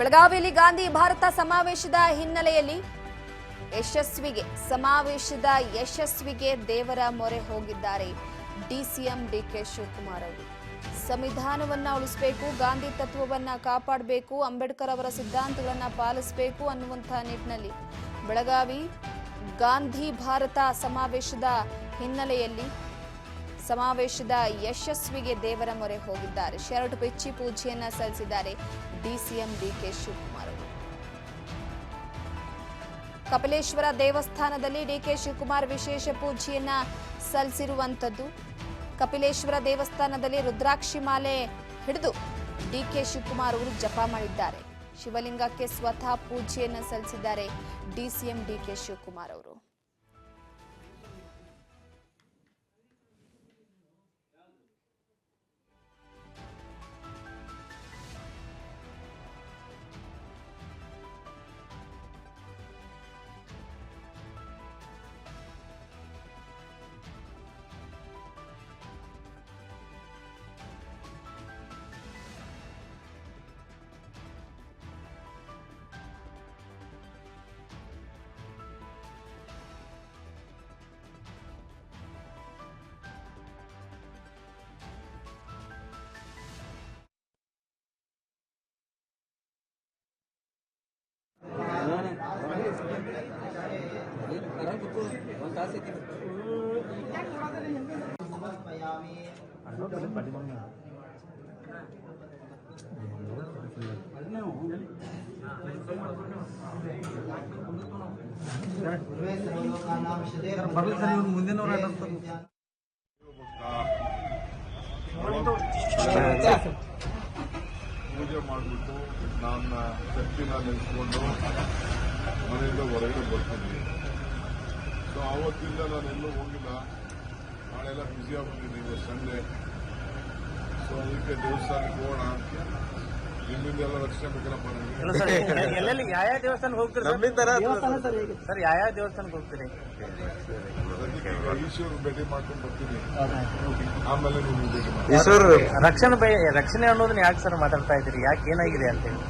ಬೆಳಗಾವಿಯಲ್ಲಿ ಗಾಂಧಿ ಭಾರತ ಸಮಾವೇಶದ ಹಿನ್ನೆಲೆಯಲ್ಲಿ ಯಶಸ್ವಿಗೆ ದೇವರ ಮೊರೆ ಹೋಗಿದ್ದಾರೆ ಡಿಸಿಎಂ ಡಿಕೆ ಶಿವಕುಮಾರ್ ಅವರು. ಸಂವಿಧಾನವನ್ನ ಉಳಿಸಬೇಕು, ಗಾಂಧಿ ತತ್ವವನ್ನ ಕಾಪಾಡಬೇಕು, ಅಂಬೇಡ್ಕರ್ ಅವರ ಸಿದ್ಧಾಂತಗಳನ್ನ ಪಾಲಿಸಬೇಕು ಅನ್ನುವಂತ ನಿಟ್ಟಿನಲ್ಲಿ ಬೆಳಗಾವಿ ಗಾಂಧಿ ಭಾರತ ಸಮಾವೇಶದ ಹಿನ್ನೆಲೆಯಲ್ಲಿ ಸಮಾವೇಶದ ಯಶಸ್ವಿಗೆ ದೇವರ ಮೊರೆ ಹೋಗಿದ್ದಾರೆ. ಶರಟು ಬಿಚ್ಚಿ ಪೂಜೆಯನ್ನ ಸಲ್ಲಿಸಿದ್ದಾರೆ ಡಿಸಿಎಂ ಡಿಕೆ ಶಿವಕುಮಾರ್ ಅವರು. ಕಪಿಲೇಶ್ವರ ದೇವಸ್ಥಾನದಲ್ಲಿ ಡಿಕೆ ಶಿವಕುಮಾರ್ ವಿಶೇಷ ಪೂಜೆಯನ್ನ ಸಲ್ಲಿಸಿರುವಂತದ್ದು. ಕಪಿಲೇಶ್ವರ ದೇವಸ್ಥಾನದಲ್ಲಿ ರುದ್ರಾಕ್ಷಿ ಮಾಲೆ ಹಿಡಿದು ಡಿಕೆ ಶಿವಕುಮಾರ್ ಅವರು ಜಪ ಮಾಡಿದ್ದಾರೆ. ಶಿವಲಿಂಗಕ್ಕೆ ಸ್ವತಃ ಪೂಜೆಯನ್ನ ಸಲ್ಲಿಸಿದ್ದಾರೆ ಡಿಸಿಎಂ ಡಿಕೆ ಶಿವಕುಮಾರ್ ಅವರು. ಪೂಜೆ ಮಾಡಿಬಿಟ್ಟು ನನ್ನ ಶಕ್ತಿನ ನಿಲ್ಸ್ಕೊಂಡು ಮನೆಯಿಂದ ಹೊರಗಡೆ ಬರ್ತೀನಿ. ಸೊ ಆವತ್ತಿಂದ ನಾನೆಲ್ಲೂ ಹೋಗಿಲ್ಲ. ನಾಳೆಲ್ಲ ಬ್ಯುಸಿ ಆಗ್ಬಿಟ್ಟಿದ್ದೀನಿ. ಇವತ್ತು ಸಂಡೇ. ಸೊ ಅದಕ್ಕೆ ದೇವಸ್ಥಾನಕ್ಕೆ ಹೋಗೋಣ. ನಿಮ್ಮಿಂದ ಎಲ್ಲ ರಕ್ಷಣೆ ಬೇಕಲ್ಲಪ್ಪ ನನಗೆ. ಎಲ್ಲೆಲ್ಲಿ ಯಾವ ದೇವಸ್ಥಾನಕ್ಕೆ ಹೋಗ್ತೀರಿ ಸರ್? ಯಾವ ದೇವಸ್ಥಾನಕ್ಕೆ ಹೋಗ್ತೀರಿ? ಅದಕ್ಕೆ ಈಶ್ವರ ಭೇಟಿ ಮಾಡ್ಕೊಂಡು ಬರ್ತೀನಿ. ಆಮೇಲೆ ನೀವು ಭೇಟಿ ಮಾಡಿ. ರಕ್ಷಣೆ ಅನ್ನೋದನ್ನ ಯಾಕೆ ಸರ್ ಮಾತಾಡ್ತಾ ಇದ್ದೀರಿ? ಯಾಕೆ ಏನಾಗಿದೆ ಅಂತ ಹೇಳಿ